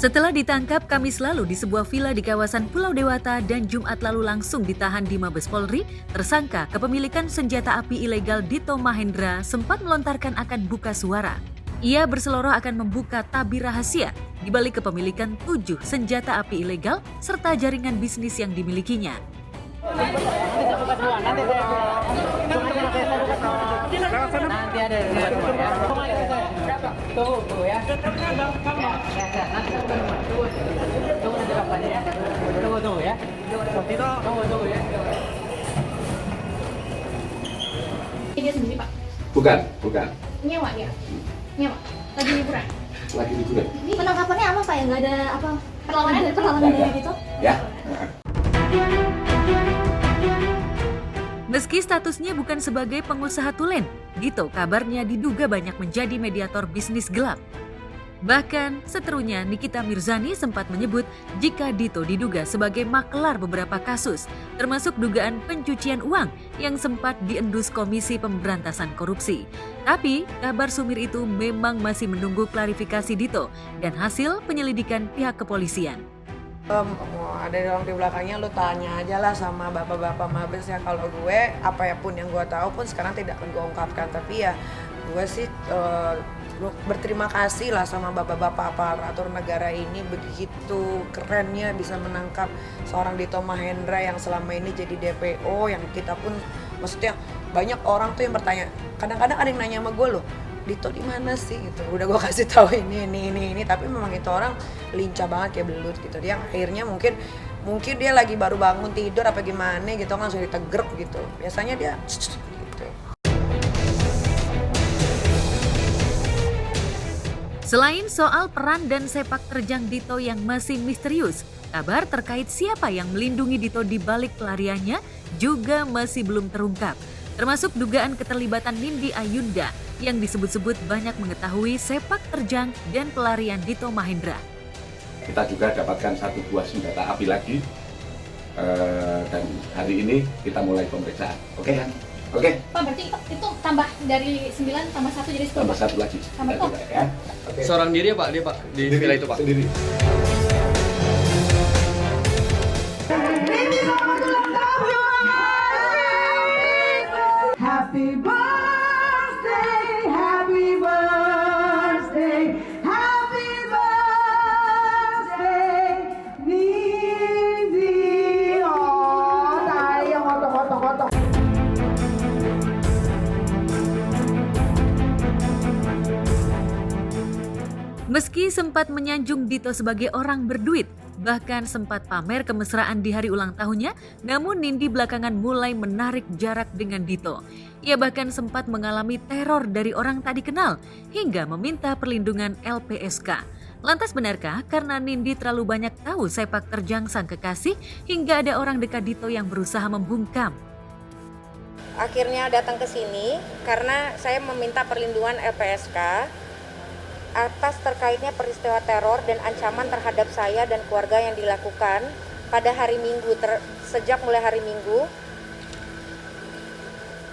Setelah ditangkap Kamis lalu di sebuah villa di kawasan Pulau Dewata dan Jumat lalu langsung ditahan di Mabes Polri, tersangka kepemilikan senjata api ilegal Dito Mahendra sempat melontarkan akan buka suara. Ia berseloroh akan membuka tabir rahasia di balik kepemilikan 7 senjata api ilegal serta jaringan bisnis yang dimilikinya. Nanti ada Tuh ya. Tunggu ya. Tunggu ya. Dia sendiri, Pak? Bukan. Nyewa dia? Nyewa? Lagi liburan? Lagi liburan. Ini penangkapannya apa, Pak? Ya nggak ada apa perlawanan dari gitu? Ya. Meski statusnya bukan sebagai pengusaha tulen, Dito kabarnya diduga banyak menjadi mediator bisnis gelap. Bahkan seterunya Nikita Mirzani sempat menyebut jika Dito diduga sebagai makelar beberapa kasus, termasuk dugaan pencucian uang yang sempat diendus Komisi Pemberantasan Korupsi. Tapi kabar sumir itu memang masih menunggu klarifikasi Dito dan hasil penyelidikan pihak kepolisian. Ada orang di belakangnya, lu tanya aja lah sama bapak-bapak mabes ya. Kalau gue, apa ya pun yang gue tahu pun sekarang tidak akan gue ungkapkan. Tapi ya gue sih berterima kasih lah sama bapak-bapak aparatur negara ini, begitu kerennya bisa menangkap seorang Dito Mahendra yang selama ini jadi DPO, yang kita pun maksudnya banyak orang tuh yang bertanya, kadang-kadang ada yang nanya sama gue loh, Dito di mana sih gitu. Udah gue kasih tahu ini, tapi memang itu orang lincah banget kayak belut gitu. Dia akhirnya mungkin dia lagi baru bangun tidur apa gimana gitu, langsung ditegrep gitu. Biasanya dia gitu. Selain soal peran dan sepak terjang Dito yang masih misterius, kabar terkait siapa yang melindungi Dito di balik pelariannya juga masih belum terungkap. Termasuk dugaan keterlibatan Nindi Ayunda yang disebut-sebut banyak mengetahui sepak terjang dan pelarian Dito Mahendra. Kita juga dapatkan satu buah senjata api lagi, dan hari ini kita mulai pemeriksaan. Oke ya? Oke. Pak, berarti itu tambah dari 9 tambah 1 jadi 10. Tambah satu lagi. Tambah itu? Ya. Oke. Seorang diri ya Pak, dia Pak di villa itu Pak. Sendiri. Happy birthday, happy birthday, happy birthday, Nindi. Oh, sayang, otok. Meski sempat menyanjung Dito sebagai orang berduit, bahkan sempat pamer kemesraan di hari ulang tahunnya, namun Nindi belakangan mulai menarik jarak dengan Dito. Ia bahkan sempat mengalami teror dari orang tak dikenal, hingga meminta perlindungan LPSK. Lantas benarkah karena Nindi terlalu banyak tahu sepak terjang sang kekasih, hingga ada orang dekat Dito yang berusaha membungkam? Akhirnya datang ke sini karena saya meminta perlindungan LPSK atas terkaitnya peristiwa teror dan ancaman terhadap saya dan keluarga yang dilakukan pada hari Minggu, sejak mulai hari Minggu.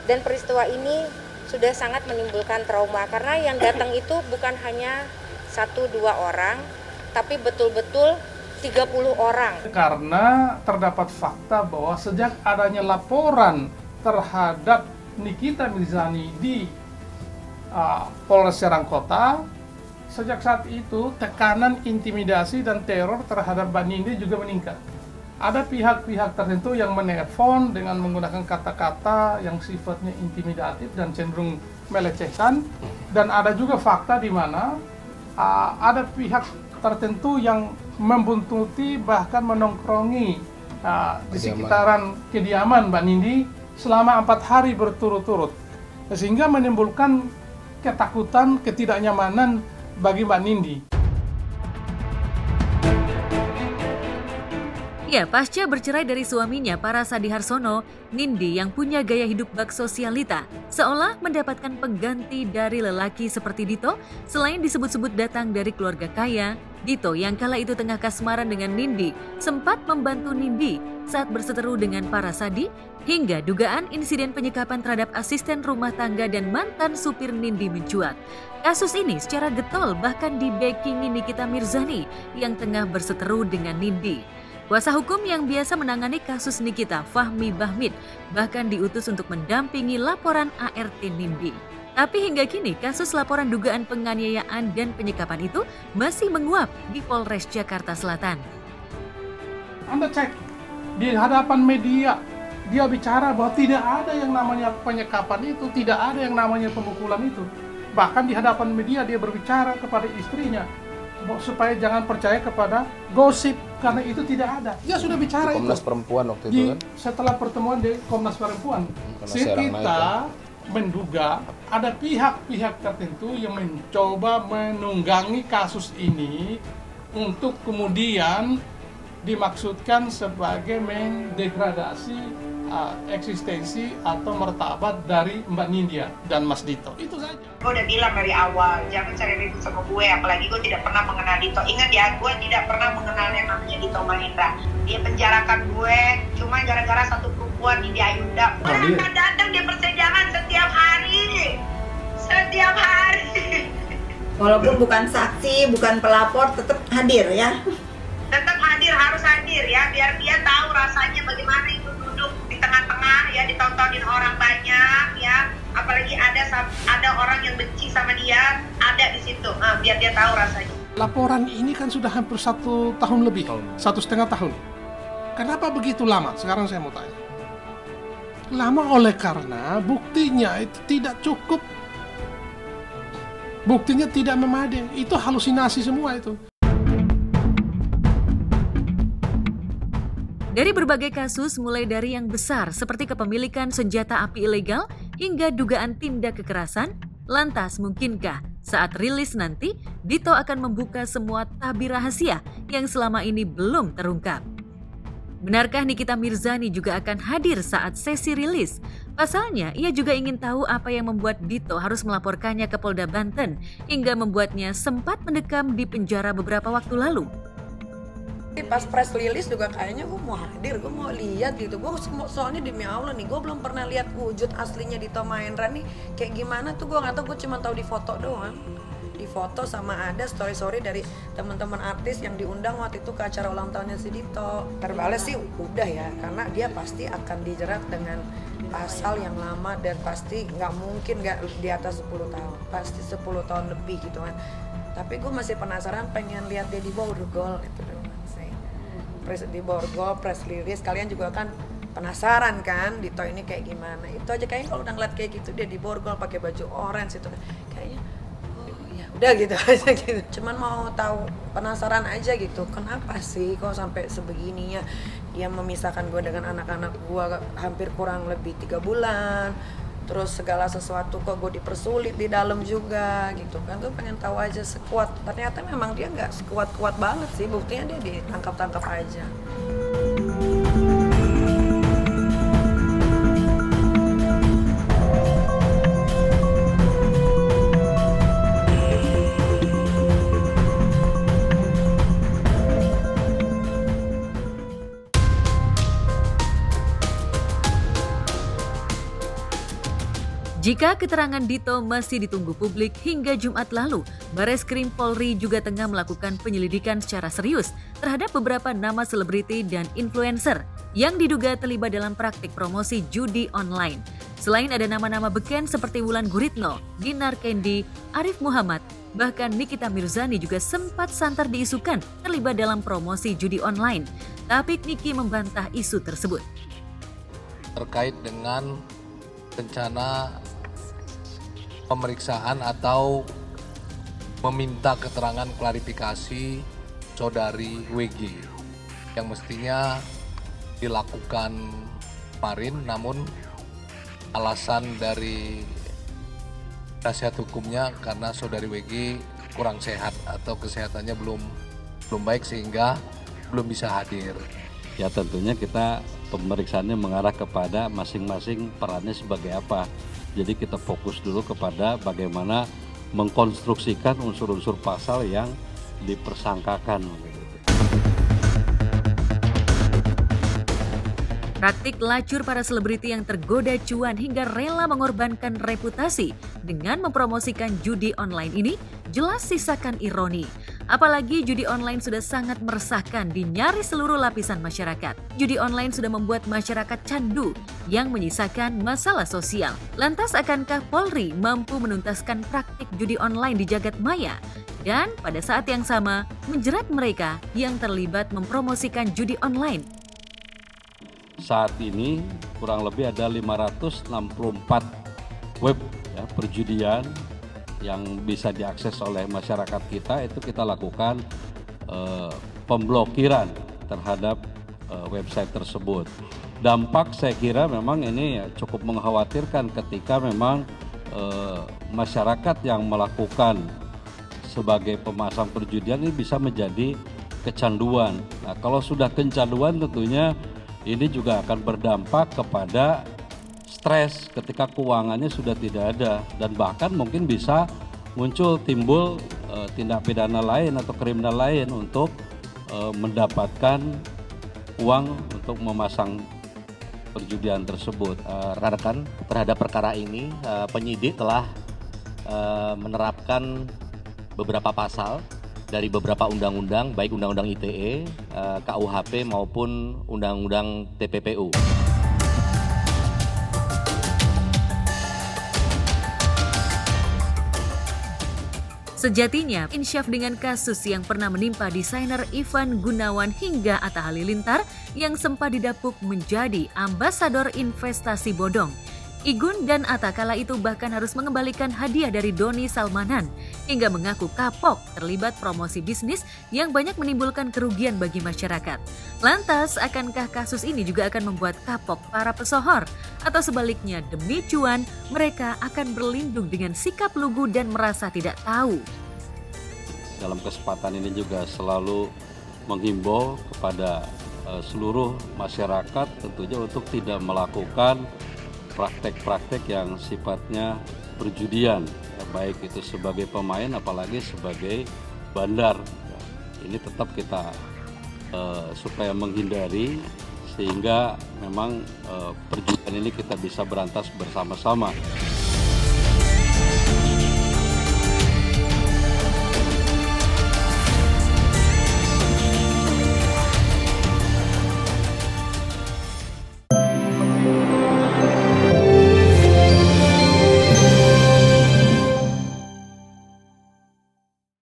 Dan peristiwa ini sudah sangat menimbulkan trauma karena yang datang itu bukan hanya 1-2 orang, tapi betul-betul 30 orang. Karena terdapat fakta bahwa sejak adanya laporan terhadap Nikita Mirzani di Polres Serang Kota, sejak saat itu tekanan intimidasi dan teror terhadap Mbak Nindi juga meningkat. Ada pihak-pihak tertentu yang menelpon dengan menggunakan kata-kata yang sifatnya intimidatif dan cenderung melecehkan, dan ada juga fakta di mana ada pihak tertentu yang membuntuti bahkan menongkrongi di sekitaran kediaman Mbak Nindi selama 4 hari berturut-turut, sehingga menimbulkan ketakutan, ketidaknyamanan bagi Mbak Nindi. Ya, pasca bercerai dari suaminya Parasadi Harsono, Nindi yang punya gaya hidup bak sosialita seolah mendapatkan pengganti dari lelaki seperti Dito. Selain disebut-sebut datang dari keluarga kaya, Dito yang kala itu tengah kasmaran dengan Nindi sempat membantu Nindi saat berseteru dengan Parasadi hingga dugaan insiden penyekapan terhadap asisten rumah tangga dan mantan supir Nindi mencuat. Kasus ini secara getol bahkan dibackingi Nikita Mirzani yang tengah berseteru dengan Nindi. Kuasa hukum yang biasa menangani kasus Nikita, Fahmi Bahmid, bahkan diutus untuk mendampingi laporan ART Nindi. Tapi hingga kini kasus laporan dugaan penganiayaan dan penyekapan itu masih menguap di Polres Jakarta Selatan. Anda cek di hadapan media, dia bicara bahwa tidak ada yang namanya penyekapan itu, tidak ada yang namanya pemukulan itu. Bahkan di hadapan media dia berbicara kepada istrinya supaya jangan percaya kepada gosip karena itu tidak ada. Dia sudah bicara Komnas itu. Perempuan waktu itu kan? Setelah pertemuan di Komnas Perempuan, kita menduga ada pihak-pihak tertentu yang mencoba menunggangi kasus ini untuk kemudian dimaksudkan sebagai mendegradasi eksistensi atau martabat dari Mbak Nindya dan Mas Dito. Itu saja. Gue udah bilang dari awal, jangan cari ribut sama gue, apalagi gue tidak pernah mengenal Dito. Ingat ya, gue tidak pernah mengenal yang namanya Dito Mahendra. Dia penjarakan gue cuma gara-gara satu perempuan di Ayunda. Gue akan datang di persidangan setiap hari. Setiap hari. Walaupun bukan saksi, bukan pelapor, tetap hadir ya. Tetap hadir, harus hadir ya, biar dia tahu rasanya bagaimana itu duduk di tengah-tengah ya, ditontonin orang banyak ya, apalagi ada orang yang benci sama dia ada di situ, biar dia tahu rasanya. Laporan ini kan sudah hampir 1 tahun lebih, 1,5 tahun. Kenapa begitu lama? Sekarang saya mau tanya. Lama oleh karena buktinya itu tidak cukup, buktinya tidak memadai, itu halusinasi semua itu. Dari berbagai kasus mulai dari yang besar seperti kepemilikan senjata api ilegal hingga dugaan tindak kekerasan, lantas mungkinkah saat rilis nanti Dito akan membuka semua tabir rahasia yang selama ini belum terungkap? Benarkah Nikita Mirzani juga akan hadir saat sesi rilis? Pasalnya, ia juga ingin tahu apa yang membuat Dito harus melaporkannya ke Polda Banten hingga membuatnya sempat mendekam di penjara beberapa waktu lalu. Pas press release juga kayaknya gue mau hadir, gue mau lihat gitu. Gue soalnya demi Allah nih, gue belum pernah lihat wujud aslinya Dito Mahendra nih kayak gimana tuh. Gue nggak tahu, gue cuma tahu di foto doang. Di foto sama ada story dari teman-teman artis yang diundang waktu itu ke acara ulang tahunnya si Dito. Terbales sih udah ya, karena dia pasti akan dijerat dengan pasal yang lama dan pasti nggak mungkin nggak di atas 10 tahun, pasti 10 tahun lebih gitu kan. Tapi gue masih penasaran, pengen lihat dia di Borgol itu doang. Di Borgol press release, kalian juga kan penasaran kan Dito ini kayak gimana. Itu aja kayaknya kalau udah ngeliat kayak gitu dia di Borgol pakai baju orange itu kayaknya oh ya udah gitu aja gitu. Cuman mau tahu, penasaran aja gitu, kenapa sih kok sampai sebegininya dia memisahkan gue dengan anak-anak gue hampir kurang lebih 3 bulan. Terus segala sesuatu kok gue dipersulit di dalam juga gitu kan. Gue pengen tahu aja sekuat, ternyata memang dia nggak sekuat-kuat banget sih, buktinya dia ditangkap-tangkap aja. Jika keterangan Dito masih ditunggu publik hingga Jumat lalu, Bareskrim Polri juga tengah melakukan penyelidikan secara serius terhadap beberapa nama selebriti dan influencer yang diduga terlibat dalam praktik promosi judi online. Selain ada nama-nama beken seperti Wulan Guritno, Dinar Kendi, Arif Muhammad, bahkan Nikita Mirzani juga sempat santer diisukan terlibat dalam promosi judi online. Tapi Niki membantah isu tersebut. Terkait dengan rencana pemeriksaan atau meminta keterangan klarifikasi saudari WG yang mestinya dilakukan kemarin, namun alasan dari nasihat hukumnya karena saudari WG kurang sehat atau kesehatannya belum baik sehingga belum bisa hadir. ya tentunya kita pemeriksaannya mengarah kepada masing-masing perannya sebagai apa. Jadi kita fokus dulu kepada bagaimana mengkonstruksikan unsur-unsur pasal yang dipersangkakan. Praktik lacur para selebriti yang tergoda cuan hingga rela mengorbankan reputasi dengan mempromosikan judi online ini jelas sisakan ironi. Apalagi judi online sudah sangat meresahkan di nyaris seluruh lapisan masyarakat. Judi online sudah membuat masyarakat candu yang menyisakan masalah sosial. Lantas akankah Polri mampu menuntaskan praktik judi online di jagat maya? Dan pada saat yang sama menjerat mereka yang terlibat mempromosikan judi online? Saat ini kurang lebih ada 564 web ya, perjudian yang bisa diakses oleh masyarakat kita. Itu kita lakukan pemblokiran terhadap website tersebut. Dampak saya kira memang ini ya, cukup mengkhawatirkan ketika memang masyarakat yang melakukan sebagai pemasang perjudian ini bisa menjadi kecanduan. Nah, kalau sudah kecanduan tentunya ini juga akan berdampak kepada stres ketika keuangannya sudah tidak ada, dan bahkan mungkin bisa timbul tindak pidana lain atau kriminal lain untuk mendapatkan uang untuk memasang perjudian tersebut. Rekan-rekan, terhadap perkara ini penyidik telah menerapkan beberapa pasal dari beberapa undang-undang, baik undang-undang ITE, KUHP maupun undang-undang TPPU. Sejatinya, insyaf dengan kasus yang pernah menimpa desainer Ivan Gunawan hingga Atta Halilintar yang sempat didapuk menjadi ambasador investasi bodong. Igun dan Atta kala itu bahkan harus mengembalikan hadiah dari Doni Salmanan hingga mengaku kapok terlibat promosi bisnis yang banyak menimbulkan kerugian bagi masyarakat. Lantas, akankah kasus ini juga akan membuat kapok para pesohor? Atau sebaliknya, demi cuan, mereka akan berlindung dengan sikap lugu dan merasa tidak tahu? Dalam kesempatan ini juga selalu menghimbau kepada seluruh masyarakat tentunya untuk tidak melakukan praktek-praktek yang sifatnya perjudian, ya, baik itu sebagai pemain apalagi sebagai bandar. Ya, ini tetap kita supaya menghindari sehingga memang perjudian ini kita bisa berantas bersama-sama.